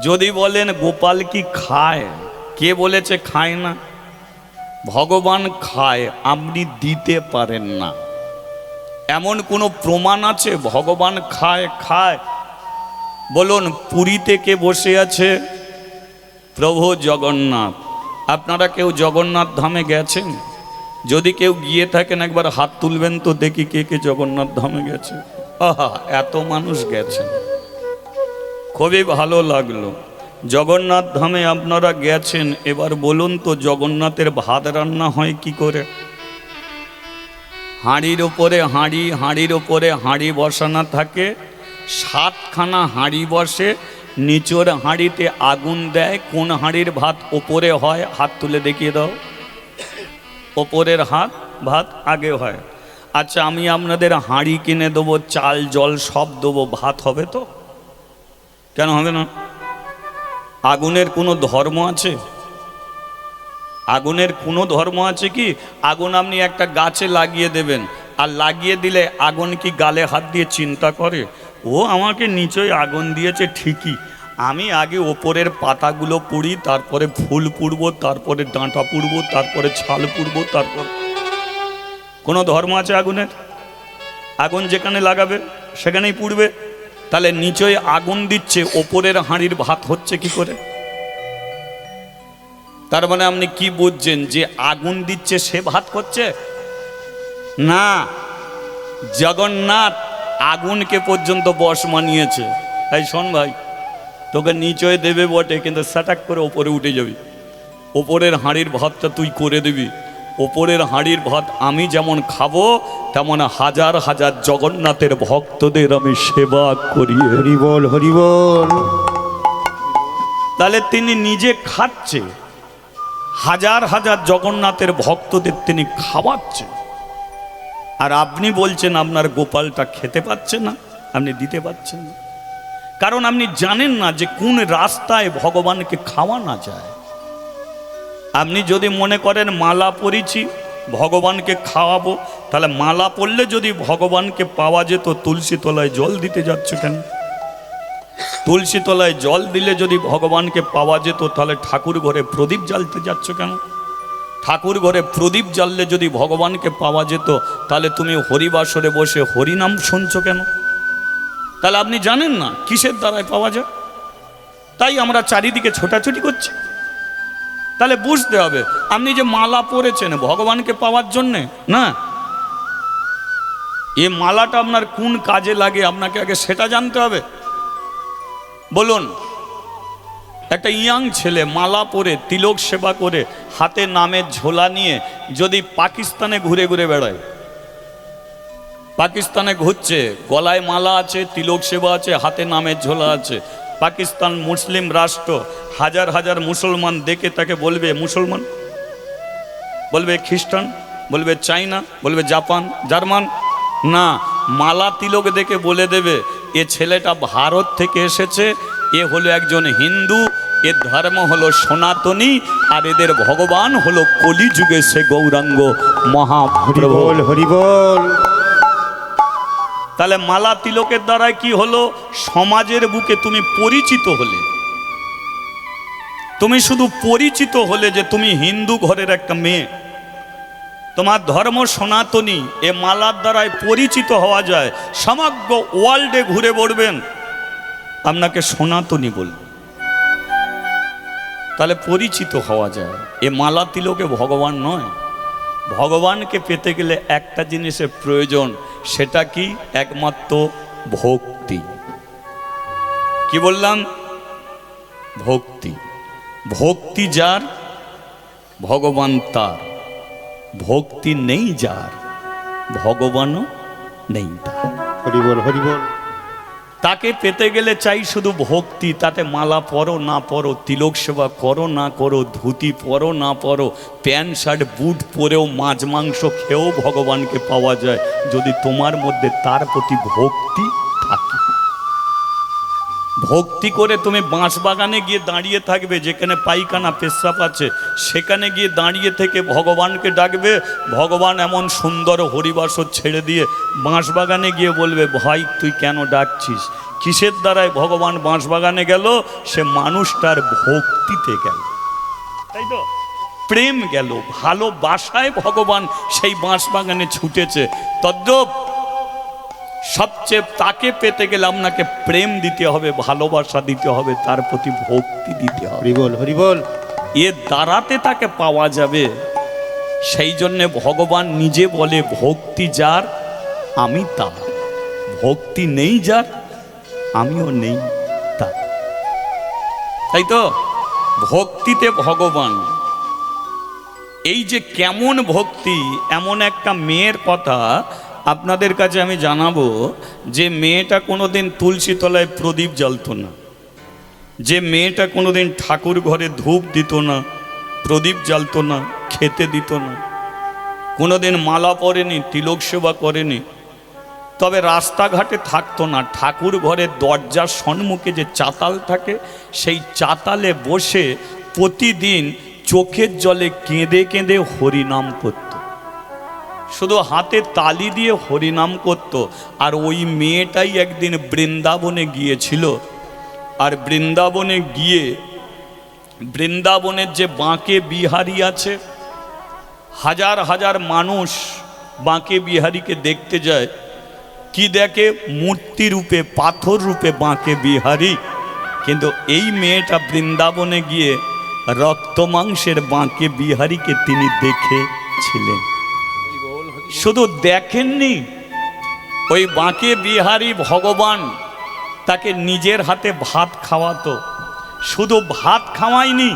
যদি বলেন গোপাল কি খায়, কে বলেছে খায় না? ভগবান খায়, আপনি দিতে পারেন না। এমন কোনো প্রমাণ আছে ভগবান খায়? খায়। বলুন, পুরীতে কে বসে আছে? প্রভু জগন্নাথ। আপনারা কেউ জগন্নাথ ধামে গেছেন? যদি কেউ গিয়ে থাকেন একবার হাত তুলবেন তো দেখি কে কে জগন্নাথ ধামে গেছে। আহা, এত মানুষ গেছেন, খুবই ভালো লাগলো। জগন্নাথ ধামে আপনারা গেছেন, এবার বলুন তো জগন্নাথের ভাত রান্না হয় কি করে? হাঁড়ির ওপরে হাঁড়ি, হাঁড়ির ওপরে হাঁড়ি বসানো থাকে, 7খানা হাঁড়ি বসে, নিচের হাঁড়িতে আগুন দেয়। কোন হাঁড়ির ভাত ওপরে হয়? হাত তুলে দেখিয়ে দাও। ওপরের ভাত আগে হয়। আচ্ছা, আমি আপনাদের হাঁড়ি কিনে দেবো, চাল জল সব দেবো, ভাত হবে তো? কেন হবে না? আগুনের কোনো ধর্ম আছে? আগুনের কোনো ধর্ম আছে কি? আগুন আপনি একটা গাছে লাগিয়ে দেবেন, আর লাগিয়ে দিলে আগুন কি গালে হাত দিয়ে চিন্তা করে ও আমাকে নিচেই আগুন দিয়েছে ঠিকই, আমি আগে ওপরের পাতাগুলো পুড়ি, তারপরে ফুল পুড়বো, তারপরে ডাঁটা পুড়বো, তারপরে ছাল পুড়বো, তারপর? কোনো ধর্ম আছে আগুনের? আগুন যেখানে লাগাবে সেখানেই পুড়বে। তাহলে নিচেই আগুন দিচ্ছে, ওপরের হাঁড়ির ভাত হচ্ছে কি করে? তার মানে আপনি কি বুঝছেন? যে আগুন দিচ্ছে সে ভাত করছে না, জগন্নাথ আগুনকে পর্যন্ত বশ মানিয়েছে। তাই শোন ভাই, তোকে নিচয়ে দেবে বটে, কিন্তু সাটাক করে ওপরে উঠে যাবি। ওপরের হাঁড়ির ভাতটা তুই করে দিবি। ওপরের হাঁড়ির ভাত আমি যেমন খাবো, তেমন হাজার হাজার জগন্নাথের ভক্তদের আমি সেবা করি। হরি বল, হরি বল। তাহলে তিনি নিজে খাচ্ছে, হাজার হাজার জগন্নাথের ভক্তদের তিনি খাওয়াচ্ছেন, আর আপনি বলছেন আপনার গোপালটা খেতে পাচ্ছে না, আপনি দিতে পারছেন না। কারণ আপনি জানেন না যে কোন রাস্তায় ভগবানকে খাওয়ানো যায়। আপনি যদি মনে করেন মালা পরিছি ভগবানকে খাওয়াবো, তাহলে মালা পরলে যদি ভগবানকে পাওয়া যেত, তুলসী তলায় জল দিতে যাচ্ছ কেন? তুলসী তলায় জল দিলে যদি ভগবানকে পাওয়া যেত, তাহলে ঠাকুর ঘরে প্রদীপ জ্বালতে যাচ্ছ কেন? ঠাকুর ঘরে প্রদীপ জ্বাললে যদি ভগবানকে পাওয়া যেত, তাহলে তুমি হরিবাসরে বসে হরিনাম শুনছো কেন? তাহলে আপনি জানেন না কিসের দ্বারায় পাওয়া যায়, তাই আমরা চারিদিকে ছোটাছুটি করছি। তাহলে বুঝতে হবে, আপনি যে মালা পরেছেন ভগবানকে পাওয়ার জন্যে না, এ মালাটা আপনার কোন কাজে লাগে আপনাকে আগে সেটা জানতে হবে। বলুন, একটা ইয়াং ছেলে মালা পরে তিলক সেবা করে হাতে নামের ঝোলা নিয়ে যদি পাকিস্তানে ঘুরে ঘুরে বেড়ায়, পাকিস্তানে ঘুরছে, গলায় মালা আছে, তিলক সেবা আছে, হাতে নামের ঝোলা আছে, পাকিস্তান মুসলিম রাষ্ট্র, হাজার হাজার মুসলমান দেখে তাকে বলবে মুসলমান, বলবে খ্রিস্টান, বলবে চাইনা, বলবে জাপান, জার্মান? না, মালা তিলক দেখে বলে দেবে এ ছেলেটা ভারত থেকে এসেছে, এ হলো একজন হিন্দু, এর ধর্ম হলো সনাতনী, আর এদের ভগবান হলো কলিযুগে সে গৌরাঙ্গ মহাপ্রভু। হরি বল। তাহলে মালা তিলকের দ্বারাই কি হলো? সমাজের বুকে তুমি পরিচিত হলে, তুমি শুধু পরিচিত হলে যে তুমি হিন্দু ঘরের একটা মেয়ে, তোমার ধর্ম সনাতনী, এ মালার দ্বারাই পরিচিত হওয়া যায়। সমগ্র ওয়ার্ল্ডে ঘুরে বেড়াবেন, আপনাকে সনাতনী বলবে, তাহলে পরিচিত হওয়া যায়। এ মালা তিলকে ভগবান নয়। ভগবানকে পেতে গেলে একটা জিনিসের প্রয়োজন, সেটা কি? একমাত্র ভক্তি। কি বললাম? ভক্তি। ভক্তি যার, ভগবান তার। ভক্তি নেই যার, ভগবানও নেই তার। হরি বল, হরি বল। তাকে পেতে গেলে চাই শুধু ভক্তি। তাতে মালা পরো না পরো, তিলক সেবা করো না করো, ধুতি পরো না পরো, প্যান্ট শার্ট বুট পরেও মাছ মাংস খেয়েও ভগবানকে পাওয়া যায়, যদি তোমার মধ্যে তার প্রতি ভক্তি থাকে। ভক্তি করে তুমি বাঁশবাগানে গিয়ে দাঁড়িয়ে থাকবে, যেখানে পায়খানা পেশাব আছে সেখানে গিয়ে দাঁড়িয়ে থেকে ভগবানকে ডাকবে, ভগবান এমন সুন্দর হরিবাসর ছেড়ে দিয়ে বাঁশবাগানে গিয়ে বলবে ভাই তুই কেন ডাকছিস? কিসের দ্বারায় ভগবান বাঁশবাগানে গেল? সে মানুষটার ভক্তিতে গেল, তাই তো? প্রেম গেল, ভালোবাসায় ভগবান সেই বাঁশবাগানে ছুটেছে। তদ্রূপ সবচেয়ে তাকে পেতে গেলে আপনাকে প্রেম দিতে হবে, ভালোবাসা দিতে হবে, তার প্রতি ভক্তি দিতে হবে। হরিবল হরিবল। এর দ্বারাতে তাকে পাওয়া যাবে। সেই জন্যে ভগবান নিজে বলে, ভক্তি যার আমি তার, ভক্তি নেই যার আমিও নেই তার। তাই তো? ভক্তিতে ভগবান। এই যে কেমন ভক্তি, এমন একটা মেয়ের কথা আপনাদের কাছে আমি জানাবো, যে মেয়েটা কোনোদিন তুলসী তলায় প্রদীপ জ্বালতো না, যে মেয়েটা কোনোদিন ঠাকুর ঘরে ধূপ দিত না, প্রদীপ জ্বালতো না, খেতে দিত না, কোনোদিন মালা পরেনি, তিলক সেবা করেনি, তবে রাস্তাঘাটে থাকতো না, ঠাকুর ঘরের দরজার সম্মুখে যে চাতাল থাকে সেই চাতালে বসে প্রতিদিন চোখের জলে কেঁদে কেঁদে হরিনাম করত, শুধু হাতে তালি দিয়ে হরিনাম করত। আর ওই মেয়েটাই একদিন বৃন্দাবনে গিয়েছিল, আর বৃন্দাবনে গিয়ে বৃন্দাবনের যে বাঁকে বিহারী আছে, হাজার হাজার মানুষ বাঁকে বিহারীকে দেখতে যায়। কি দেখে? মূর্তি রূপে, পাথর রূপে বাঁকে বিহারী। কিন্তু এই মেয়েটা বৃন্দাবনে গিয়ে রক্ত মাংসের বাঁকে বিহারীকে তিনি দেখেছিলেন। শুধু দেখেননি, ওই বাঁকে বিহারী ভগবান তাকে নিজের হাতে ভাত খাওয়াতো। শুধু ভাত খাওয়ায়নি,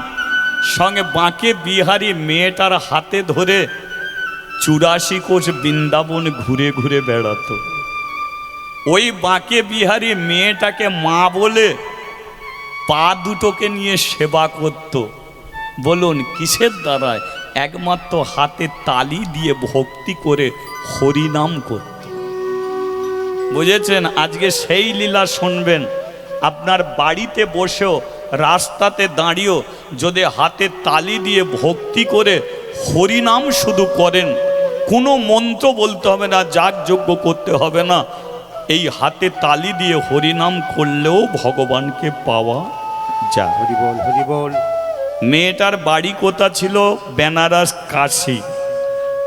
সঙ্গে বাঁকে বিহারী মেয়েটার হাতে ধরে 84 কোষ বৃন্দাবন ঘুরে ঘুরে বেড়াতো। ওই বাঁকে বিহারী মেয়েটাকে মা বলে পা দুটোকে নিয়ে সেবা করত। বলুন কিসের দ্বারায়? একমাত্র হাতে তালি দিয়ে ভক্তি করে হরিনাম করত। বুঝেছেন? আজকে সেই লীলা শুনবেন। আপনার বাড়িতে বসেও, রাস্তাতে দাঁড়িয়েও যদি হাতে তালি দিয়ে ভক্তি করে হরিনাম শুধু করেন, কোনো মন্ত্র বলতে হবে না, যাগযজ্ঞ করতে হবে না, এই হাতে তালি দিয়ে হরিনাম করলেও ভগবানকে পাওয়া যায়। হরিবল হরিবল। মেয়েটার বাড়ি কোথা ছিল? বেনারস, কাশী।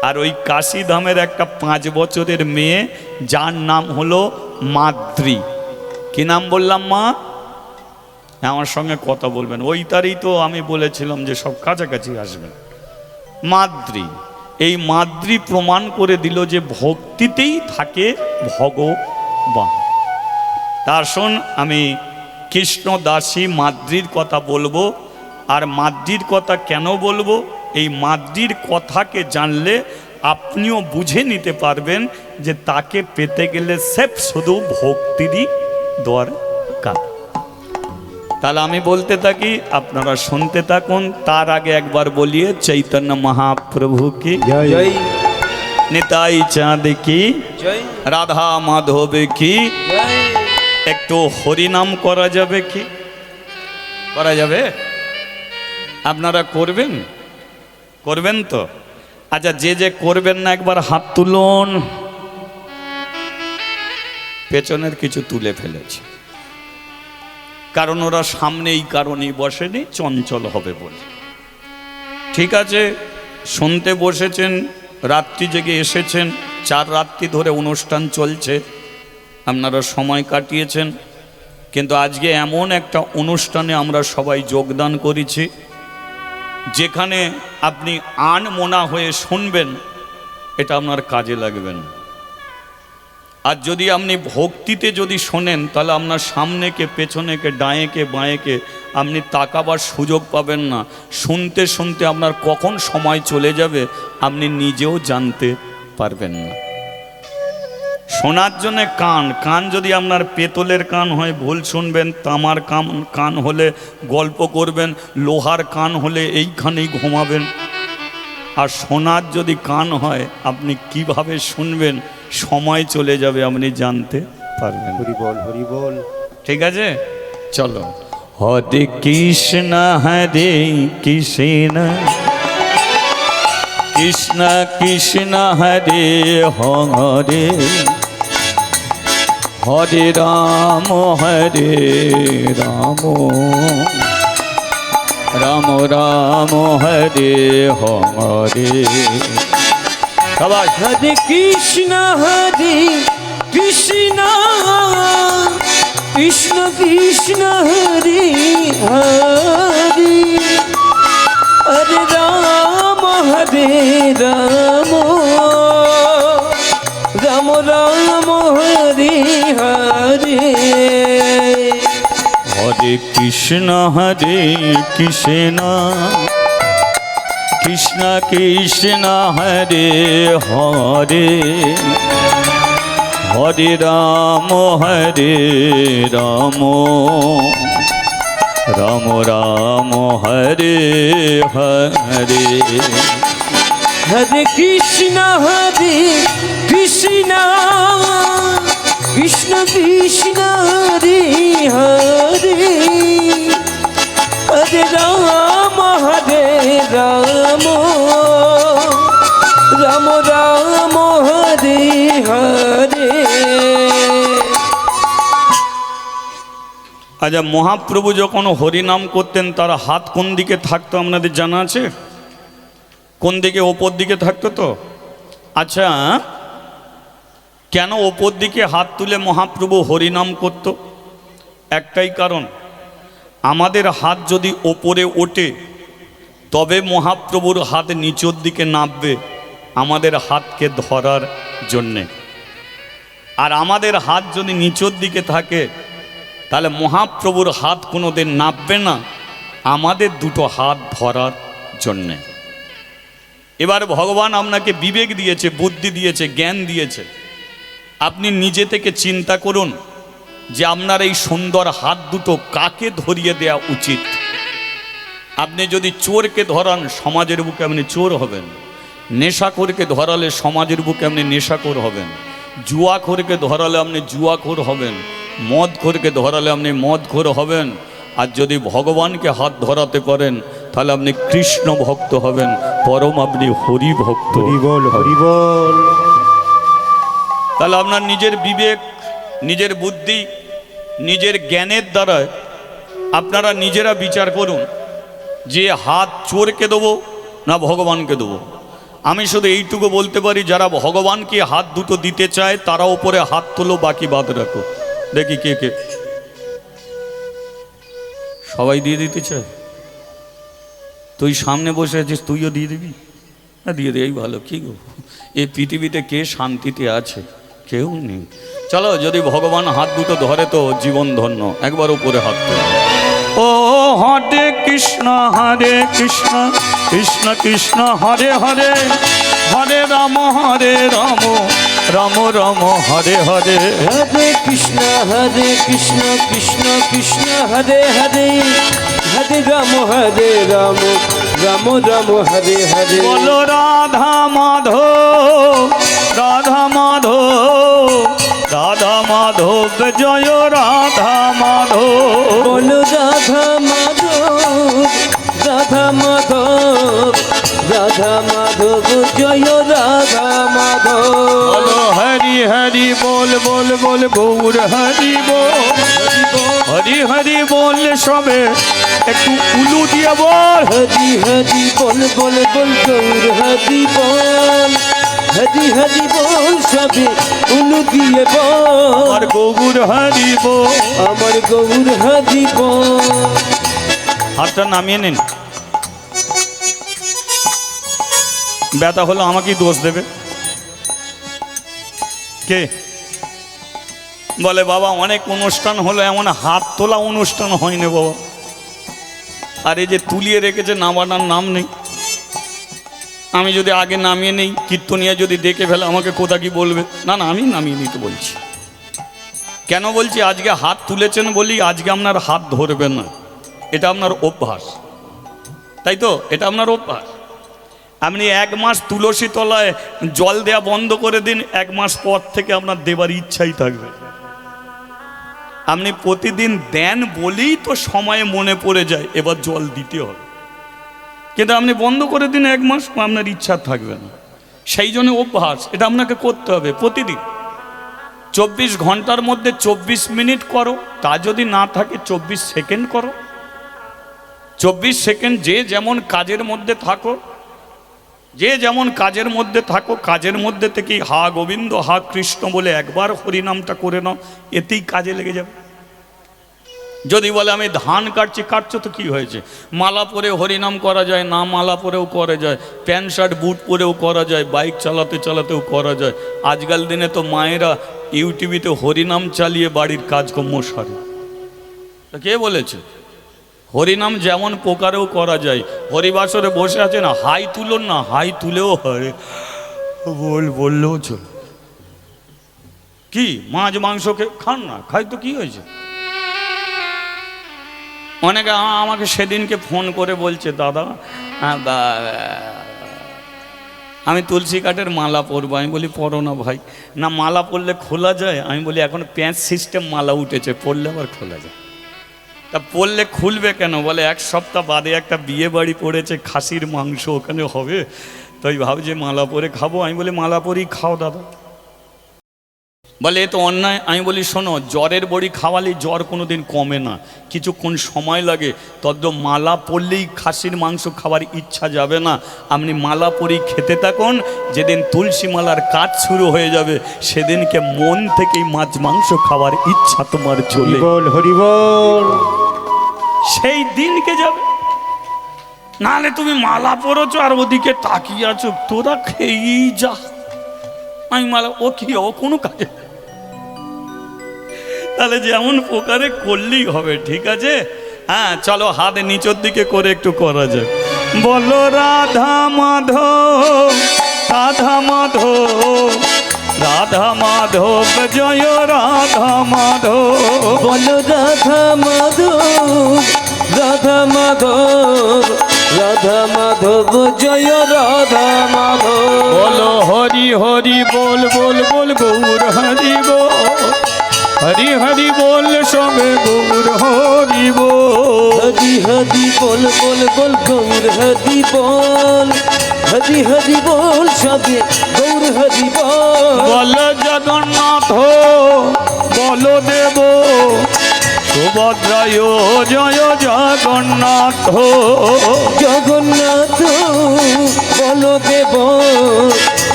আর ওই কাশী ধামের একটা 5 বছরের মেয়ে, যার নাম হলো মাদ্রি। কি নাম বললাম মা? আমার সঙ্গে কথা বলবেন, ওই তারই তো আমি বলেছিলাম যে সব কাছাকাছি আসবেন। মাদ্রি। এই মাদ্রি প্রমাণ করে দিল যে ভক্তিতেই থাকে ভগবান। তার শোন, আমি কৃষ্ণ দাসী মাদ্রির কথা বলবো। আর মাদ্রির কথা কেন বলবো? এই মাদ্রির কথাকে জানলে আপনিও বুঝে নিতে পারবেন যে তাকে পেতে গেলে সেফ শুধু ভক্তিরই দরকার। তাহলে আমি বলতে থাকি, আপনারা শুনতে থাকুন। তার আগে একবার বলিয়ে চৈতন্য মহাপ্রভু কি জয়। নিতাই চাঁদ কি জয়, রাধা মাধব কি। জয়। একটু হরিনাম করা যাবে কি? করা যাবে? আপনারা করবেন? করবেন তো? আচ্ছা, যে যে করবেন না একবার হাত তুলুন। পেছনের কিছু তুলে ফেলেছে, কারণ ওরা সামনে এই কারণেই বসেনি, চঞ্চল হবে বলে। ঠিক আছে, শুনতে বসেছেন, রাত্রি জেগে এসেছেন, 4 রাত্রি ধরে অনুষ্ঠান চলছে, আপনারা সময় কাটিয়েছেন। কিন্তু আজকে এমন একটা অনুষ্ঠানে আমরা সবাই যোগদান করেছি, যেখানে আপনি আনমনা হয়ে শুনবেন, এটা আপনার কাজে লাগবেন। আর যদি আপনি ভক্তিতে যদি শোনেন, তাহলে আপনার সামনেকে, পেছনেকে, ডায়েকে, বাঁয়েকে আপনি তাকাবার সুযোগ পাবেন না। শুনতে শুনতে আপনার কখন সময় চলে যাবে আপনি নিজেও জানতে পারবেন না। শোনার জন্যে কান, কান যদি আপনার পেতলের কান হয় ভুল শুনবেন, তামার কান হলে গল্প করবেন, লোহার কান হলে এইখানেই ঘুমাবেন। আর শোনার যদি কান হয়, আপনি কিভাবে শুনবেন, সময় চলে যাবে, আপনি জানতে পারবেন। হরিবল হরিবল। ঠিক আছে, চলো। হরে কৃষ্ণ হরে কৃষ্ণ, কৃষ্ণ কৃষ্ণ হরে হরে, হরে রাম রাম রাম হরে হরে। সবাই হরে কৃষ্ণ কৃষ্ণ কৃষ্ণ হরে হরে, হরে রাম রাম রাম হরে হরে। হরে কৃষ্ণ কৃষ্ণ কৃষ্ণ হরে হরে, হরে রাম রাম রাম হরে হরে। হরে কৃষ্ণ কৃষ্ণ কৃষ্ণ হরে হরে, হরে রাম রাম রাম হরে হরে। আচ্ছা, মহাপ্রভু যখন হরিনাম করতেন তার হাত কোন দিকে থাকতো আপনাদের জানা আছে? কোন দিকে? ওপর দিকে থাকতো তো? আচ্ছা, কেন ওপর দিকে হাত তুলে মহাপ্রভু হরিনাম করত? একটাই কারণ, আমাদের হাত যদি ওপরে ওঠে তবে মহাপ্রভুর হাত নিচের দিকে নামবে আমাদের হাতকে ধরার জন্যে। আর আমাদের হাত যদি নিচের দিকে থাকে তাহলে মহাপ্রভুর হাত কোনোদিন নামবে না আমাদের দুটো হাত ধরার জন্যে। এবার ভগবান আপনাকে বিবেক দিয়েছে, বুদ্ধি দিয়েছে, জ্ঞান দিয়েছে। আপনি নিজে থেকে চিন্তা করুন যে আপনার এই সুন্দর হাত দুটো কাকে ধরিয়ে দেওয়া উচিত। আপনি যদি চোরকে ধরান সমাজের বুকে আপনি চোর হবেন, নেশাখোরকে ধরালে সমাজের বুকে আপনি নেশাখোর হবেন, জুয়াখোরকে ধরালে আপনি জুয়াখোর হবেন, মদখোরকে ধরালে আপনি মদখোর হবেন। আর যদি ভগবানকে হাত ধরাতে পারেন তাহলে আপনি কৃষ্ণ ভক্ত হবেন, পরম আপনি হরি ভক্ত। হরিবল হরিবল। তাহলে আপনার নিজের বিবেক, নিজের বুদ্ধি, নিজের জ্ঞানের দ্বারা আপনারা নিজেরা বিচার করুন যে হাত চোরকে দেবো না ভগবানকে দেবো। আমি শুধু এইটুকু বলতে পারি, যারা ভগবানকে হাত দুটো দিতে চায় তারা উপরে হাত তোলো, বাকি বাদ রাখো। দেখি কে কে। সবাই দিয়ে দিতে চায়? তুই সামনে বসে আছিস, তুইও দিয়ে দিবি? হ্যাঁ, দিয়ে দে, এই ভালো। কি গো, এই পৃথিবীতে কে শান্তিতে আছে? কেউ নেই। চলো, যদি ভগবান হাত দুটো ধরে তো জীবন ধন্য। একবার উপরে হাত তোলো। ও হরে কৃষ্ণ কৃষ্ণ কৃষ্ণ হরে হরে, হরে রাম রাম রাম হরে হরে। হরে কৃষ্ণ কৃষ্ণ কৃষ্ণ হরে হরে, হরে রাম রাম রাম হরে হরে। বলো রাধা মাধব রাধা মাধব জয় রাধা মাধব। বলো রাধা মাধব জয় রাধা মাধব। বলো হরি হরি বল বল বল গৌর হরি বল, হরি হরি বল। সবে একটু উলু দিয়ে বল, হরি হরি বল বল বল গৌর হরি বল, হরি হরি বল। সবে উলু দিয়ে বল, আর গৌর হরি বল, আমার গৌর হরি বল। হাতটা নামিয়ে নিন। ব্যথা হলো আমাকেই দোষ দেবে কে? বলে বাবা অনেক অনুষ্ঠান হলো, এমন হাত তোলা অনুষ্ঠান হয়নি বাবা। আর এই যে তুলিয়ে রেখেছে নামানোর নাম নেই। আমি যদি আগে নামিয়ে নেই, কীর্তনিয়া যদি দেখে ফেলে আমাকে কোথা কি বলবে? না না, আমি নামিয়ে নিতে বলছি। কেন বলছি? আজকে হাত তুলেছেন বলি আজকে আপনার হাত ধরবে না, এটা আপনার অভ্যাস, তাই তো? এটা আপনার অভ্যাস। আপনি 1 মাস তুলসী তলায় জল দেয়া বন্ধ করে দিন, 1 মাস পর থেকে আপনার দেবার ইচ্ছাই থাকবে। আপনি প্রতিদিন দেন বলেই তো সময়ে মনে পড়ে যায় এবার জল দিতে হবে, কিন্তু আপনি বন্ধ করে দিন 1 মাস, আপনার ইচ্ছা থাকবে না। সেই জন্য অভ্যাস, এটা আপনাকে করতে হবে প্রতিদিন। 24 ঘন্টার মধ্যে 24 মিনিট করো, তা যদি না থাকে 24 সেকেন্ড করো। 24 সেকেন্ড যে যেমন কাজের মধ্যে থাকো, যে যেমন কাজের মধ্যে থাকো, কাজের মধ্যে থেকেই হা গোবিন্দ হা কৃষ্ণ বলে একবার হরিনামটা করে নাও, এতেই কাজে লেগে যাবে। যদি বলে আমি ধান কাটছি, কাটছো তো কি হয়েছে, মালা পরে হরিনাম করা যায়, না মালা পরেও করা যায়, প্যান্ট শার্ট বুট পরেও করা যায়, বাইক চালাতে চালাতেও করা যায়। আজকাল দিনে তো মায়েরা ইউটিউবিতে হরিনাম চালিয়ে বাড়ির কাজকর্ম সারে। তা কে বলেছে? হরিনাম যেমন প্রকারেও করা যায়। হরিবাসরে বসে আছে না, হাই তুলন না, হাই তুলেও হয়, বললেও চল। কি মাছ মাংস খান না, খাই তো কি হয়েছে? অনেকে আমাকে সেদিনকে ফোন করে বলছে, দাদা আমি তুলসী কাঠের মালা পরবো। আমি বলি পরো না ভাই। না মালা পরলে খোলা যায়? আমি বলি এখন প্যাঁচ সিস্টেম মালা উঠেছে, পরলে আবার খোলা যায়। তা পরলে খুলবে কেন? বলে 1 সপ্তাহ বাদে একটা বিয়ে বাড়ি পড়েছে, খাসির মাংস ওখানে হবে, তাই ভাবছি মালা পরে খাবো। আমি বলি মালা পরেই খাও দাদা। বলে এ তো অন্যায়। আমি বলি শোনো, জ্বরের বড়ি খাওয়ালেই জ্বর কোনো দিন কমে না, কিছুক্ষণ সময় লাগে। তদ্দ মালা পরলেই খাসির মাংস খাওয়ার ইচ্ছা যাবে না। আপনি মালা পরেই খেতে থাকুন, যেদিন তুলসী মালার কাজ শুরু হয়ে যাবে সেদিনকে মন থেকেই মাছ মাংস খাওয়ার ইচ্ছা তোমার চলে, বল হরি বল। সেই দিনকে যাবে। নাহলে তুমি মালা পরেছো আর ওদিকে তাকিয়ে আছো, তোরা খেয়েই যা। আমি মালা, ও কি, ও কোনো কাজে? তাহলে যেমন প্রকারে করলেই হবে, ঠিক আছে? হ্যাঁ চলো, হাত নিচের দিকে করে একটু করা যায়। বলো রাধা মাধব, রাধা মাধব, রাধা মাধব জয় রাধা মাধব। বলো রাধা মাধব, রাধা মাধব, রাধা মাধব জয় রাধা মাধব। বলো হরি হরি বল বল বল গৌর হরি বল, হরি হরি বল সবে গৌর হরি বল। হরি হরি বল বল বল গৌর হরি বল, হরি হরি বল সবে গৌর হরি বল। বল জগন্নাথ বল দেব সুভদ্রায় জয় জগন্নাথ। জগন্নাথ বল দেব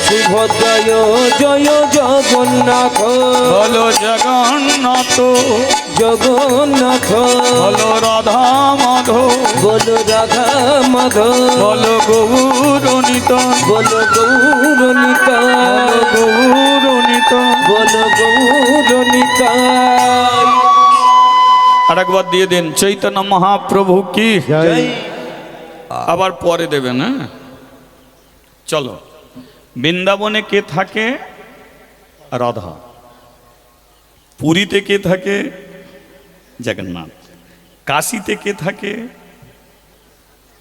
সুভদ্রায় জয় জগন্নাথ। বল জগন্নাথ, জগন্নাথ বল রাধা মাধব, বল রাধা মাধব, বল গৌর নিতাই, বল গৌর নিতাই, গৌর নিতাই। বল গৌর নিতাই। আরেকবার দিয়ে দেন চৈতন্য মহাপ্রভু কি। জয়। আবার পরে দেবেন। হ্যাঁ চলো, বৃন্দাবনে কে থাকে? রাধা। পুরীতে কে থাকে? জগন্নাথ। কাশীতে কে থাকে?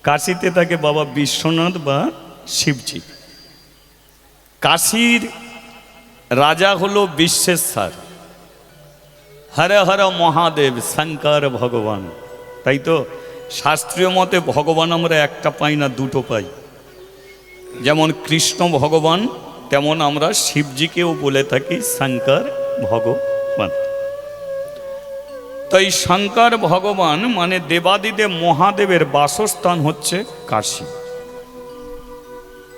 কাশীতে থাকে বাবা বিশ্বনাথ বা শিবজি। কাশীর রাজা হলো বিশ্বেশ্বর, হর হর মহাদেব শঙ্কর ভগবান। তাই তো শাস্ত্রীয় মতে ভগবান আমরা একটা পাই না, দুটো পাই। যেমন কৃষ্ণ ভগবান, তেমন আমরা শিবজিকেও বলে থাকি শঙ্কর ভগবান। তাই শঙ্কর ভগবান মানে দেবাদিদেব মহাদেবের বাসস্থান হচ্ছে কাশী।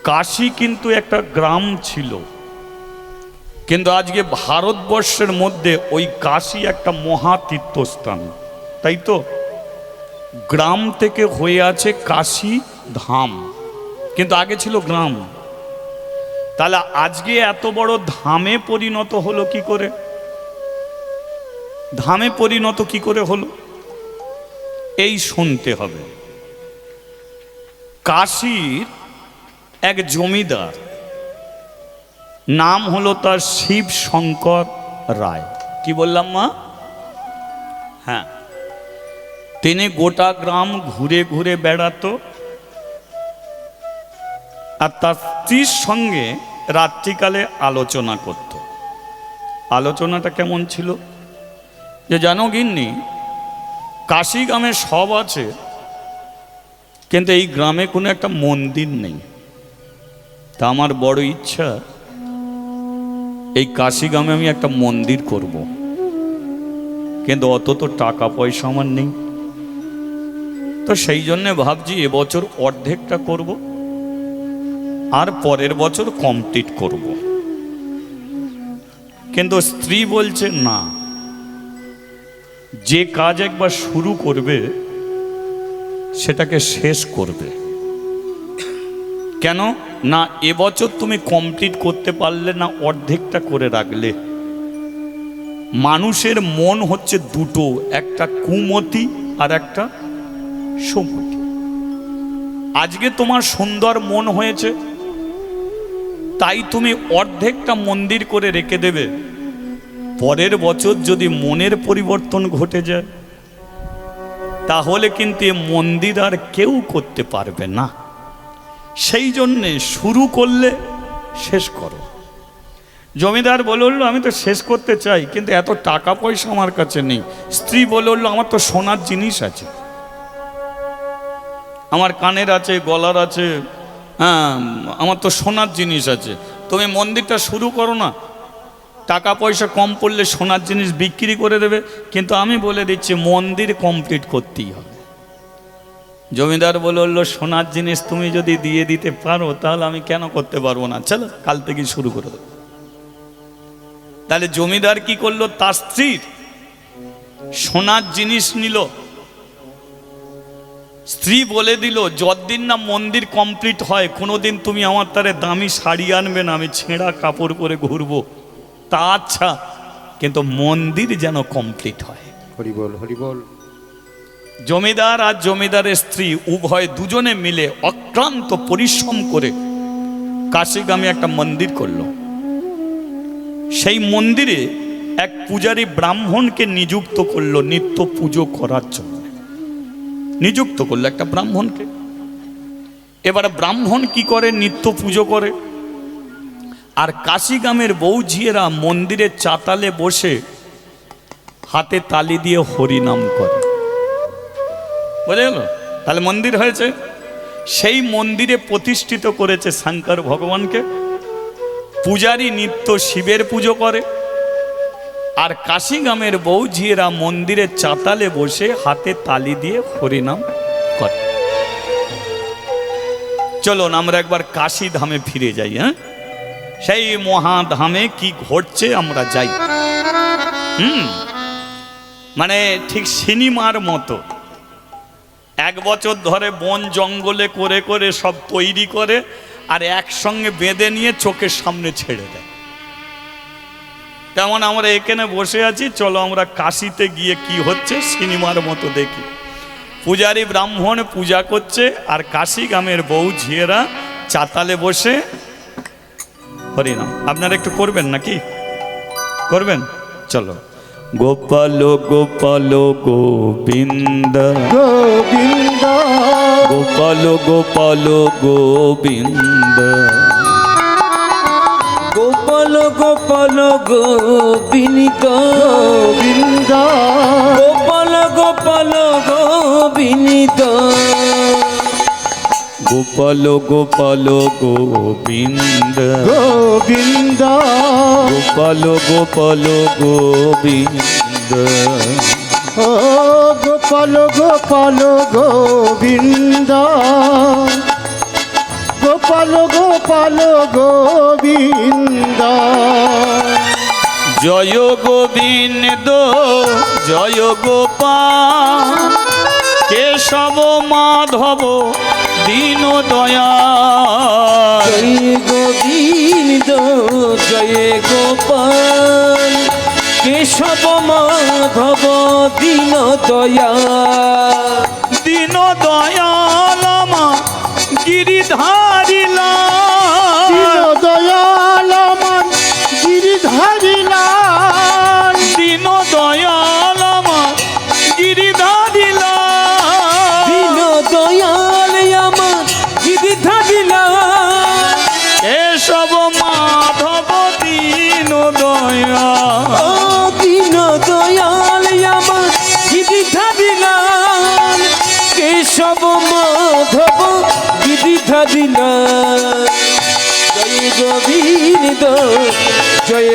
কাশী কিন্তু একটা গ্রাম ছিল, কিন্তু আজকে ভারতবর্ষের মধ্যে ওই কাশী একটা মহা তীর্থস্থান। তাই তো গ্রাম থেকে হয়ে আছে কাশী ধাম, কিন্তু আগে ছিল গ্রাম। তাহলে আজকে এত বড় ধামে পরিণত হলো কি করে? ধামে পরিণত কি করে হলো? এই শুনতে হবে। কাশীর এক জমিদার, নাম হলো তার শিব শঙ্কর রায়। কি বললাম মা? হ্যাঁ, তিনি গোটা গ্রাম ঘুরে ঘুরে বেড়াতো, আর তার স্ত্রীর সঙ্গে রাত্রিকালে আলোচনা করত। আলোচনাটা কেমন ছিল যে জানো গিন্নি, কাশী গ্রামে সব আছে, কিন্তু এই গ্রামে কোনো একটা মন্দির নেই। তা আমার বড় ইচ্ছা এই কাশিগ্রামে আমি একটা মন্দির করব, কিন্তু অত তো টাকা পয়সা আমার নেই। তো সেই জন্যে ভাবছি এবছর অর্ধেকটা করব, আর পরের বছর কমপ্লিট করব। কিন্তু স্ত্রী বলছে না, যে কাজ একবার শুরু করবে সেটাকে শেষ করবে। কেন না, এবছর তুমি কমপ্লিট করতে পারলে না, অর্ধেকটা করে রাখলে। মানুষের মন হচ্ছে দুটো, একটা কুমতি আর একটা সুমতি। আজকে তোমার সুন্দর মন হয়েছে, তাই তুমি অর্ধেকটা মন্দির করে রেখে দেবে। পরের বছর যদি মনের পরিবর্তন ঘটে যায়, তাহলে কিন্তু এ মন্দির আর কেউ করতে পারবে না। সেই জন্যে শুরু করলে শেষ করো। জমিদার বলে উঠল, আমি তো শেষ করতে চাই, কিন্তু এত টাকা পয়সা আমার কাছে নেই। স্ত্রী বলে উঠল, আমার তো সোনার জিনিস আছে, আমার কানের আছে, গলার আছে, হ্যাঁ আমার তো সোনার জিনিস আছে। তুমি মন্দিরটা শুরু করো না, টাকা পয়সা কম পড়লে সোনার জিনিস বিক্রি করে দেবে, কিন্তু আমি বলে দিচ্ছি মন্দির কমপ্লিট করতেই হবে। জমিদার বলল, সোনার জিনিস তুমি যদি দিয়ে দিতে পারো তাহলে আমি কেন করতে পারবো না, চলো কাল থেকে শুরু করে দেবো। তাহলে জমিদার কি করলো, তার স্ত্রীর সোনার জিনিস নিল। স্ত্রী বলে দিল, যতদিন না মন্দির কমপ্লিট হয় কোনোদিন তুমি আমার তারে দামি শাড়ি আনবে না, আমি ছেঁড়া কাপড় পরে ঘুরবো। তা আচ্ছা, কিন্তু মন্দির যেন কমপ্লিট হয়। হরি বল, হরি বল। জমিদার আর জমিদারের স্ত্রী উভয় দুজনে মিলে অক্লান্ত পরিশ্রম করে কাশিগ্রামে একটা মন্দির করলো। সেই মন্দিরে এক পূজারী ব্রাহ্মণকে নিযুক্ত করলো নিত্য পুজো করার জন্য। নিযুক্ত করলো একটা ব্রাহ্মণকে। এবার ব্রাহ্মণ কি করে, নিত্য পুজো করে। আর কাশিগ্রামের বৌঝিয়েরা মন্দিরের চাতালে বসে হাতে তালি দিয়ে হরিনাম করে। বোঝা গেল? তাহলে মন্দির হয়েছে। সেই মন্দিরে প্রতিষ্ঠিত করেছে শঙ্কর ভগবানকে। পূজারী নিত্য শিবের পুজো করে, আর কাশিগ্রামের বৌঝিয়েরা মন্দিরের চাতালে বসে হাতে তালি দিয়ে হরিনাম করে। চলুন আমরা একবার কাশী ধামে ফিরে যাই। হ্যাঁ, সেই মহাধামে কি ঘটছে আমরা যাই। মানে ঠিক সিনেমার মতো এক বছর ধরে বন জঙ্গলে করে করে সব তৈরি করে আর একসঙ্গে বেঁধে নিয়ে চোখের সামনে ছেড়ে দেয়। তেমন আমরা এখানে বসে আছি, চলো আমরা কাশীতে গিয়ে কি হচ্ছে সিনেমার মতো দেখি। পূজারী ব্রাহ্মণ পূজা করছে আর কাশিগ্রামের বউ ঝিয়েরা চাতালে বসে হরিনাম। আপনারা একটু করবেন নাকি? করবেন? চলো। গোপাল গোপাল গোবিন্দ গোবিন্দ, গোপাল গোপাল গোবিন্দ, গোপাল গোপাল গোবিন্দ গোবিন্দ, গোপাল গোপাল গোবিন্দ, গোপাল গোপাল গোবিন্দ, গোবিন্দ, গোপাল গোপাল গোবিন্দ, ও গোপাল গোপাল গোবিন্দ, গোপাল গোপাল গোবিন্দ। জয় গোবিন্দ জয় গোপাল, কেশব মাধব দীন দয়াল। জয় গোবিন্দ জয় গোপাল, কেশব মাধব দীন দয়াল। দীন দয়াল আমার গিরিধারী লাল, দীন দয়াল আমার গিরিধারী লাল, দীন দয়াল আমার গিরিধারী লাল, দীন দয়াল আমার গিরিধারী লাল। এসব মাধব দীন দয়াল। ও দীন দয়াল আমার গিরিধারী লাল, কেশব মাধব গিরিধারী লাল। জয় গোবিন্দ জয়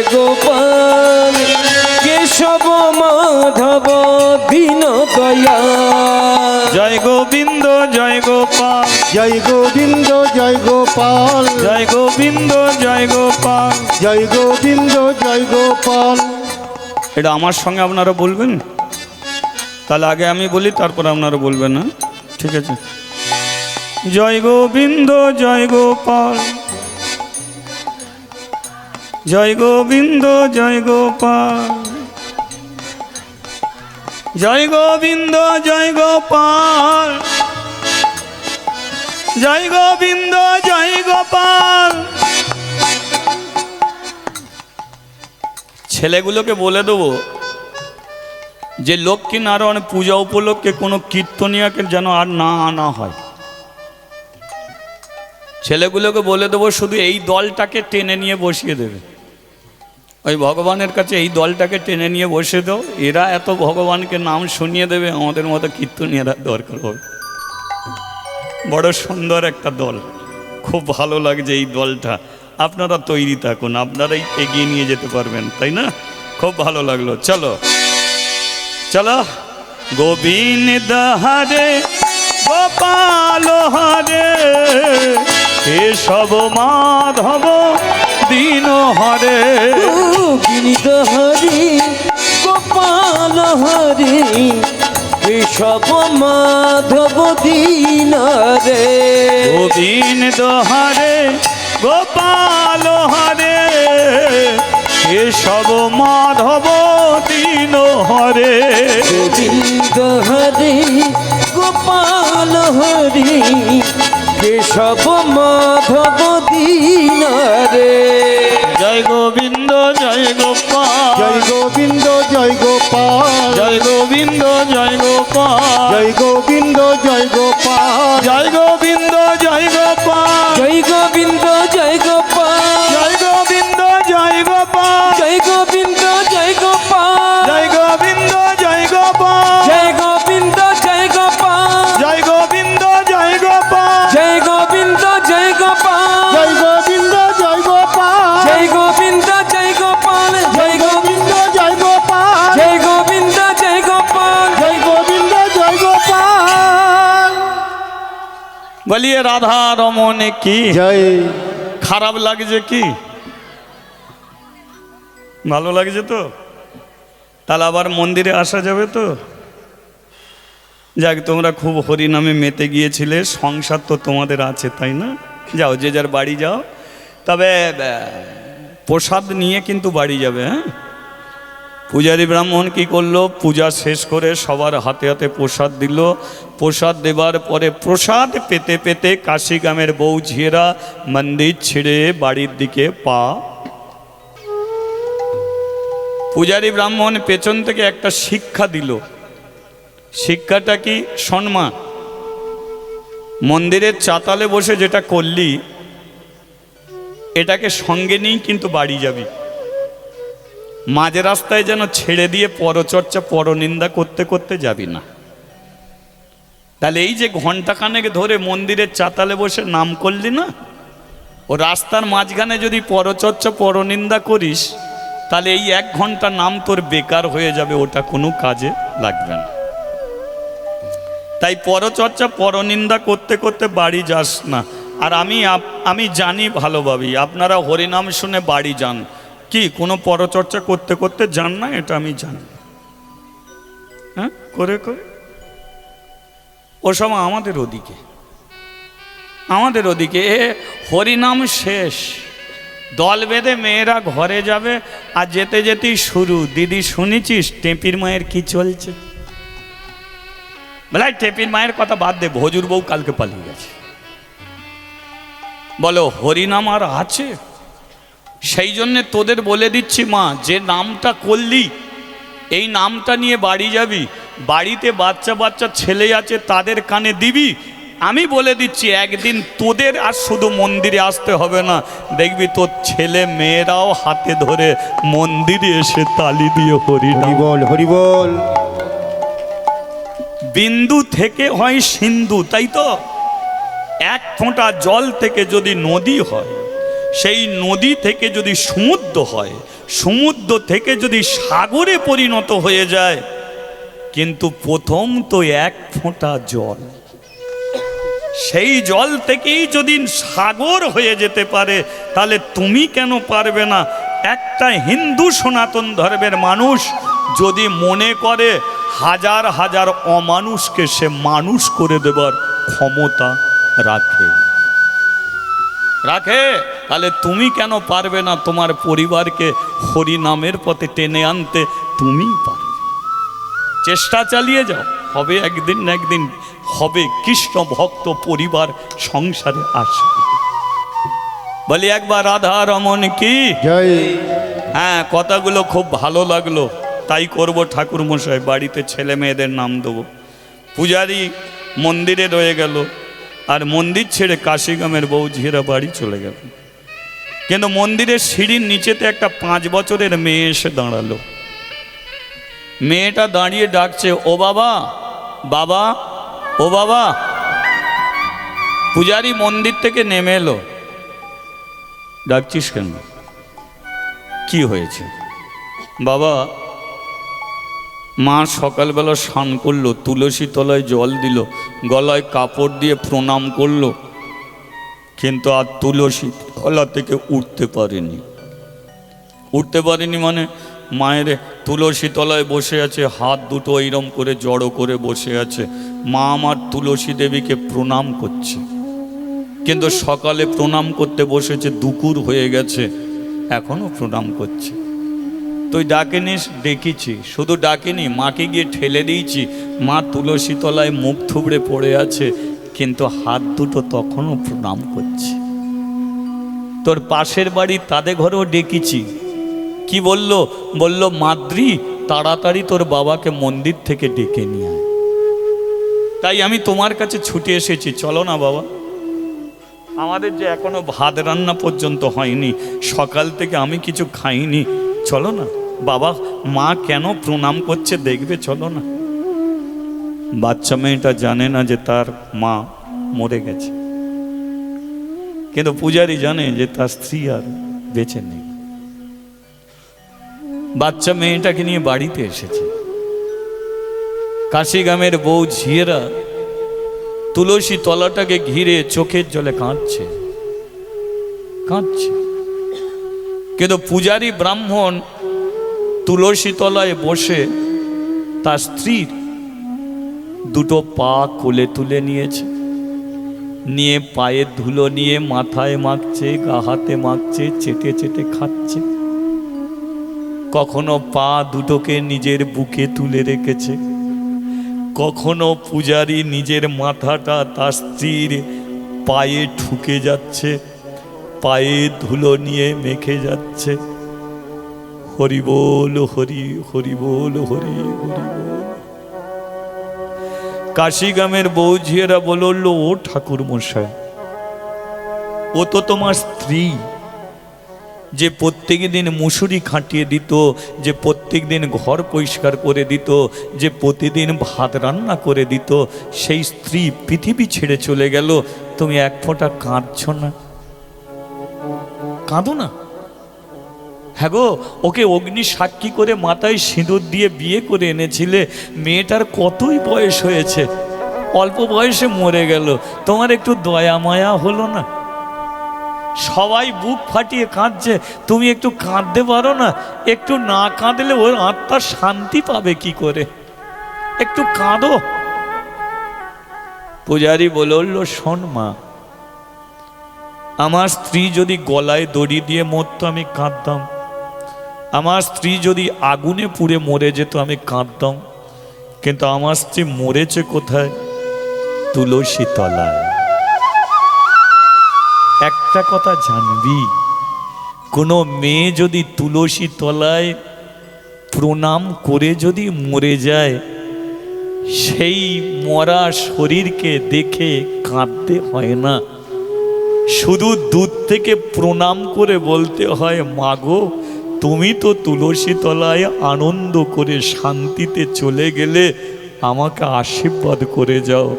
গোবিন্দ জয় গোপাল, জয় গোবিন্দ জয় গোপাল, জয় গোবিন্দ জয় গোপাল। জয় গোবিন্দ জয় গোপাল। এটা আমার সঙ্গে আপনারা বলবেন, তাহলে আগে আমি বলি তারপর আপনারা বলবেন। না ঠিক আছে। জয় গোবিন্দ জয় গোপাল, জয় গোবিন্দ জয় গোপাল, জয় গোবিন্দ জয় গোপাল, জয় গোবিন্দ জয় গোপাল। ছেলেগুলোকে বলে দেবো যে লক্ষ্মীনারায়ণ পূজা উপলক্ষে কোনো কীর্তনিয়াকে যেন আর না আনা হয়। ছেলেগুলোকে বলে দেবো শুধু এই দলটাকে টেনে নিয়ে বসিয়ে দেবে। ওই ভগবানের কাছে এই দলটাকে টেনে নিয়ে বসে দাও, এরা এত ভগবানকে নাম শুনিয়ে দেবে, আমাদের মতো কীর্তনিয়ারা দরকার হবে। বড় সুন্দর একটা দল, খুব ভালো লাগছে এই দলটা। আপনারা তৈরি থাকুন, আপনারাই এগিয়ে নিয়ে যেতে পারবেন, তাই না? খুব ভালো লাগলো। চলো চলো। গোবিন্দ হরে গোপাল হরে, কেশব মাধব দীন হরে। গোবিন্দ হরি গোপাল হরি, কেশব মাধব দীন রে। গোবিন্দ হরে গোপাল হরে, কেশব মাধব দীন হরে। গোবিন্দ হরি গোপাল হরি, কেশব মাধব দীন রে। জয় গোবিন্দ জয় গোপাল, জয় গোবিন্দ জয় গোপাল, জয় গোবিন্দ জয় গোপাল, জয় গোবিন্দ জয় গোপাল, জয় গোবিন্দ জয় গোপাল, জয় গোবিন্দ জয় গোপাল, জয় গোবিন্দ জয় গোপাল, জয় গোবিন্দ জয় গোপাল, জয় গোবিন্দ জয় গোপাল, জয় গোবিন্দ জয় গোপাল, জয় গোবিন্দ জয় গোপাল, জয় গোবিন্দ জয় গোপাল, জয় গোবিন্দ জয় গোপাল, জয় গোবিন্দ জয় গোপাল, জয় গোবিন্দ জয় গোপাল, জয় গোবিন্দ জয় গোপাল। জয় গোবিন্দ জয় গোপাল। বলিয়ে রাধা রমন কি। জয়। খারাপ লাগছে কি? ভালো লাগছে তো? তাহলে আবার মন্দিরে আসা যাবে তো? যাক, তোমরা খুব হরিনামে মেতে গিয়েছিলে, সংসার তো তোমাদের আছে, তাই না? যাও, যে যার বাড়ি যাও। তবে প্রসাদ নিয়ে কিন্তু বাড়ি যাবে। হ্যাঁ, পূজারী ব্রাহ্মণ কি করলো? পূজা শেষ করে সবার হাতে হাতে প্রসাদ দিল। প্রসাদ দেবার পরে প্রসাদ পেতে পেতে কাশিগ্রামের বউ ঝিয়েরা মন্দির ছেড়ে বাড়ির দিকে পা। পূজারী ব্রাহ্মণ পেছন থেকে একটা শিক্ষা দিল। শিক্ষাটা কি? শোনমা, মন্দিরের চাতালে বসে যেটা করলি এটাকে সঙ্গে নিয়েই কিন্তু বাড়ি যাবি। মাঝে রাস্তায় যেন ছেড়ে দিয়ে পরচর্চা পরনিন্দা করতে করতে যাবি না। তাহলে এই যে ঘন্টাখানেক ধরে মন্দিরের চাতালে বসে নাম করলি না, ও রাস্তার মাঝখানে যদি পরচর্চা পরনিন্দা করিস তাহলে এই 1 ঘন্টা নাম তোর বেকার হয়ে যাবে, ওটা কোনো কাজে লাগবে না। তাই পরচর্চা পরনিন্দা করতে করতে বাড়ি যাস না। আর আমি জানি ভালোভাবেই আপনারা হরিনাম শুনে বাড়ি যান, কি কোনো পরচর্চা করতে করতে যান না, এটা আমি জানি। হ্যাঁ, করে করে ও সময় আমাদের ওদিকে হরিনাম শেষ, দল বেঁধে মেয়েরা ঘরে যাবে, আর যেতে যেতেই শুরু, দিদি শুনেছিস টেপির মায়ের কি চলছে? বলে টেপির মায়ের কথা বাদ দে, ভজুর বউ কালকে পালিয়ে গেছে। বলো হরিনাম আর আছে? সেই জন্যে তোদের বলে দিচ্ছি মা, যে নামটা করলি এই নামটা নিয়ে বাড়ি যাবি, বাড়িতে বাচ্চা বাচ্চা ছেলে আছে তাদের কানে দিবি। আমি বলে দিচ্ছি একদিন তোদের আর শুধু মন্দিরে আসতে হবে না, দেখবি তোর ছেলে মেয়েরাও হাতে ধরে মন্দিরে এসে তালি দিয়ে হরিনাম। হরিবল হরিবল। বিন্দু থেকে হয় সিন্ধু, তাই তো? 1 ফোঁটা জল থেকে যদি নদী হয়, সেই নদী থেকে যদি সমুদ্র হয়, সমুদ্র থেকে যদি সাগরে পরিণত হয়ে যায়, কিন্তু প্রথম তো 1 ফোঁটা জল। সেই জল থেকেই যদি সাগর হয়ে যেতে পারে, তাহলে তুমি কেন পারবে না? একটা হিন্দু সনাতন ধর্মের মানুষ যদি মনে করে হাজার হাজার অমানুষকে সে মানুষ করে দেবার ক্ষমতা রাখে, তাহলে তুমি কেন পারবে না তোমার পরিবারকে হরি নামের পথে টেনে আনতে? তুমি পারবে। চেষ্টা চালিয়ে যাও, হবে একদিন না একদিন হবে কৃষ্ণ ভক্ত পরিবার সংসারে আসবে। বলি একবার রাধা রমন কি জয়। হ্যাঁ, কথাগুলো খুব ভালো লাগলো, তাই করব। ঠাকুর মশাই বাড়িতে ছেলে মেয়েদের নাম দেবো। পূজারি মন্দিরে রয়ে গেল, আর মন্দির ছেড়ে কাশিগ্রামের বৌঝিরা বাড়ি চলে গেল। কিন্তু মন্দিরের সিঁড়ির নিচেতে একটা 5 বছরের মেয়ে এসে দাঁড়ালো। মেয়েটা দাঁড়িয়ে ডাকছে, ও বাবা, বাবা, ও বাবা। পূজারি মন্দির থেকে নেমে এলো। ডাকছিস কেন? কি হয়েছে? বাবা, মা সকালবেলা স্নান করলো, তুলসী তলায় জল দিল, গলায় কাপড় দিয়ে প্রণাম করলো, কিন্তু আর তুলসী তলা থেকে উঠতে পারেনি। মানে মায়ের তুলসী তলায় বসে আছে, হাত দুটো এইরম করে জড়ো করে বসে আছে। মা আমার তুলসী দেবীকে প্রণাম করছে, কিন্তু সকালে প্রণাম করতে বসেছে, দুপুর হয়ে গেছে, এখনো প্রণাম করছে। তুই ডাকেনিস? ডেকেছি, শুধু ডাকিনি, মাকে গিয়ে ঠেলে দিয়েছি। মা তুলসী তলায় মুখ থুবড়ে পড়ে আছে, কিন্তু হাত দুটো তখনও প্রণাম করছে। তোর পাশের বাড়ি তাদের ঘরেও ডেকেছি, কি বললো? বললো মাদ্রি, তাড়াতাড়ি তোর বাবাকে মন্দির থেকে ডেকে নিয়ে আয়। তাই আমি তোমার কাছে ছুটে এসেছি, চলো না বাবা। আমাদের যে এখনো ভাত রান্না পর্যন্ত হয়নি, সকাল থেকে আমি কিছু খাইনি, চলো না বাবা। মা কেন প্রণাম করছে দেখবে, চলো না। বাচ্চা মেয়েটা জানে না যে তার মা মরে গেছে, কিন্তু পূজারি জানে যে তার স্ত্রী আর বেঁচে নেই। বাচ্চা মেয়েটাকে নিয়ে বাড়িতে এসেছে। কাশিগ্রামের বউ ঝিয়েরা তুলসী তলাটাকে ঘিরে চোখের জলে কাঁদছে। কিন্তু পূজারি ব্রাহ্মণ তুলসী তলায় বসে তার স্ত্রীর দুটো পা কোলে তুলে নিয়েছে, নিয়ে পায়ের ধুলো নিয়ে মাথায় মাখছে, গা হাতে মাখছে, চেটে চেটে খাচ্ছে। কখনো পা দুটোকে নিজের বুকে তুলে রেখেছে, কখনো পূজারি নিজের মাথাটা তার স্ত্রীর পায়ে ঠুকে যাচ্ছে, পায়ে ধুলো নিয়ে মেখে যাচ্ছে। হরি বল হরি, হরি বল হরি, হরি বল। কাশিগ্রামের বৌঝিয়েরা বলল, ও ঠাকুর মশাই, ও তো তোমার স্ত্রী, যে প্রত্যেক দিন মুসুরি খাটিয়ে দিত, যে প্রত্যেক দিন ঘর পরিষ্কার করে দিত, যে প্রতিদিন ভাত রান্না করে দিত, সেই স্ত্রী পৃথিবী ছেড়ে চলে গেল, তুমি এক ফোঁটা কাঁদছ না? কাঁদো না। হ্যাঁ গো, ওকে অগ্নি সাক্ষী করে মাথায় সিঁদুর দিয়ে বিয়ে করে এনেছিলে, মেয়েটার কতই বয়স হয়েছে, অল্প বয়সে মরে গেল, তোমার একটু দয়া মায়া হলো না? সবাই বুক ফাটিয়ে কাঁদছে, তুমি একটু কাঁদতে পারো না? একটু না কাঁদলে ওর আত্মা শান্তি পাবে কি করে? একটু কাঁদো। পূজারি বলল, শোন মা, আমার স্ত্রী যদি গলায় দড়ি দিয়ে মরতো আমি কাঁদতাম, আমার স্ত্রী যদি আগুনে পুড়ে মরে যেত আমি কাঁদতাম, কিন্তু আমার স্ত্রী মরেছে কোথায়? তুলসী তলায়। একটা কথা জানবি, কোনো মেয়ে যদি তুলসী তলায় প্রণাম করে যদি মরে যায়, সেই মরা শরীরকে দেখে কাঁদতে হয় না, শুধু দূর থেকে প্রণাম করে বলতে হয়, মাগো তুমি তো তুলসী তলায় আনন্দ করে শান্তিতে চলে গেলে, আমাকে আশীর্বাদ করে যাও,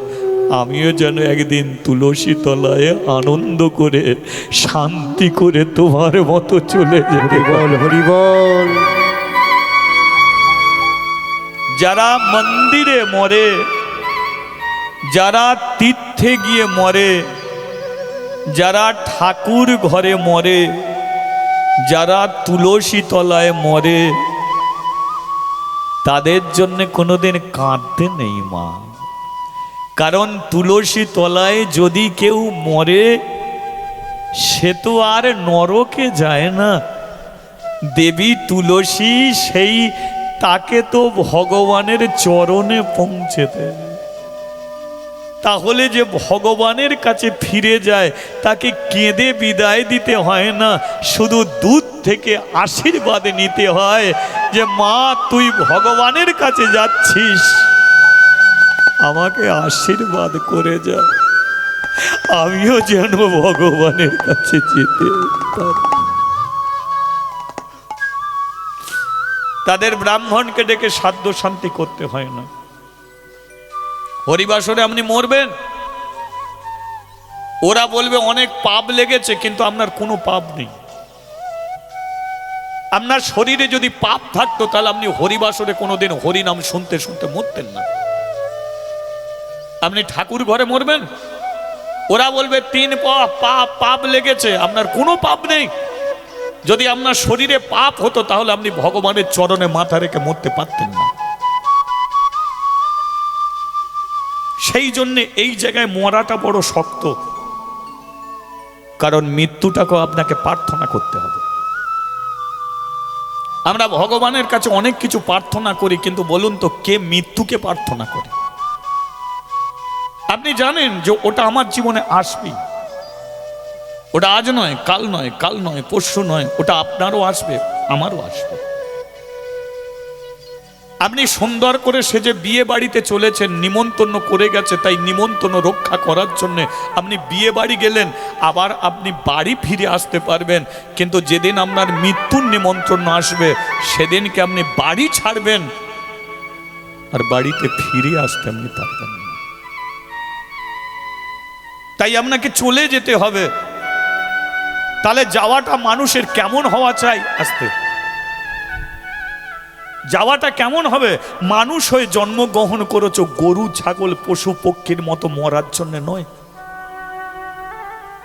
আমিও যেন একদিন তুলসী তলায় আনন্দ করে শান্তি করে তোমার মতো চলে যেতে পারি। হরি বল। যারা মন্দিরে মরে যারা তীর্থে গিয়ে মরে, যারা ঠাকুর ঘরে মরে, যারা তুলসী তলায় মরে, তাদের জন্য কোনোদিন কাঁদতে নেই মা। কারণ তুলসী তলায় যদি কেউ মরে, সে তো আর নরকে যায় না। দেবী তুলসী সেই তাকে তো ভগবানের চরণে পৌঁছে দেয়। তাহলে যে ভগবানের কাছে ফিরে যায়, তাকে কেঁদে বিদায় দিতে হয় না, শুধু দূর থেকে আশীর্বাদ নিতে হয় যে মা তুই ভগবানের কাছে যাচ্ছিস, আমাকে আশীর্বাদ করে যা, আমিও যেন ভগবানের কাছে যেতে পারি। তাদের ব্রাহ্মণকে ডেকে সাধ্য শান্তি করতে হয় না। হরিবাসরে আপনি মরবেন, ওরা বলবে অনেক পাপ লেগেছে, কিন্তু আপনার কোনো পাপ নেই। আপনার শরীরে যদি পাপ থাকতো তাহলে আপনি হরিবাসরে কোনোদিন হরিনাম শুনতে শুনতে মরতেন না। আপনি ঠাকুর ঘরে মরবেন, ওরা বলবে 3 পাপ লেগেছে, আপনার কোনো পাপ নেই। যদি আপনার শরীরে পাপ হতো তাহলে আপনি ভগবানের চরণে মাথা রেখে মরতে পারতেন না। সেই জন্য এই জায়গায় মরাটা বড় শক্ত, কারণ মৃত্যুটাকেও আপনাকে প্রার্থনা করতে হবে। আমরা ভগবানের কাছে অনেক কিছু প্রার্থনা করি, কিন্তু বলুন তো কে মৃত্যুকে প্রার্থনা করে? আপনি জানেন যে ওটা আমার জীবনে আসবেই, ওটা আজ নয়, কাল নয়, কাল নয়, পরশু নয়, ওটা আপনারও আসবে, আমারও আসবে। আপনি সুন্দর করে সেজে বিয়ে বাড়িতে চলেছেন, নিমন্ত্রণ করে গেছে, তাই নিমন্ত্রণ রক্ষা করার জন্য আপনি বিয়ে বাড়ি গেলেন, আবার আপনি বাড়ি ফিরে আসতে পারবেন। কিন্তু যেদিন আপনার মৃত্যুর নিমন্ত্রণ আসবে, সেদিনকে আপনি বাড়ি ছাড়বেন আর বাড়িতে ফিরে আসতে আপনি পারবেন না। তাই আপনাকে চলে যেতে হবে। তাহলে যাওয়াটা মানুষের কেমন হওয়া চাই? আসতে যাওয়াটা কেমন হবে? মানুষ হয়ে জন্মগ্রহণ করেছো, গরু ছাগল পশু পক্ষীর মতো মরার জন্য নয়।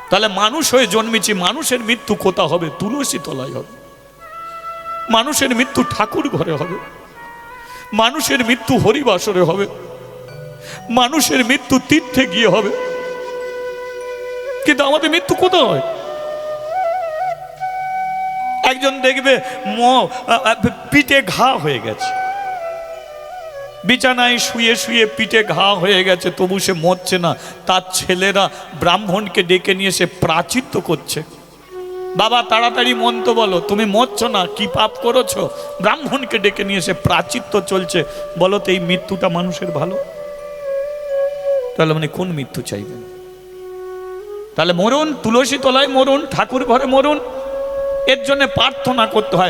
তাহলে মানুষ হয়ে জন্মেছি, মানুষের মৃত্যু কোথা হবে? তুলসী তলায় হবে। মানুষের মৃত্যু ঠাকুর ঘরে হবে, মানুষের মৃত্যু হরিবাসরে হবে, মানুষের মৃত্যু তীর্থে গিয়ে হবে। কিন্তু আমাদের মৃত্যু কোথায় হয়? একজন দেখবে পিঠে ঘা হয়ে গেছে, বিছানায় শুয়ে শুয়ে পিঠে ঘা হয়ে গেছে, তবু সে মরছে না। তার ছেলেরা ব্রাহ্মণকে ডেকে নিয়ে সে প্রাচিত্য করছে, বাবা তাড়াতাড়ি মন্ত্র বলো, তুমি মরছো না, কি পাপ করেছো? ব্রাহ্মণকে ডেকে নিয়ে সে প্রাচিত্য চলছে। বলো তো এই মৃত্যুটা মানুষের ভালো? তাহলে মানে কোন মৃত্যু চাইবেন? তাহলে মরুন, তুলসী তলায় মরুন, ঠাকুর ঘরে মরুন, এর জন্য প্রার্থনা করতে হয়।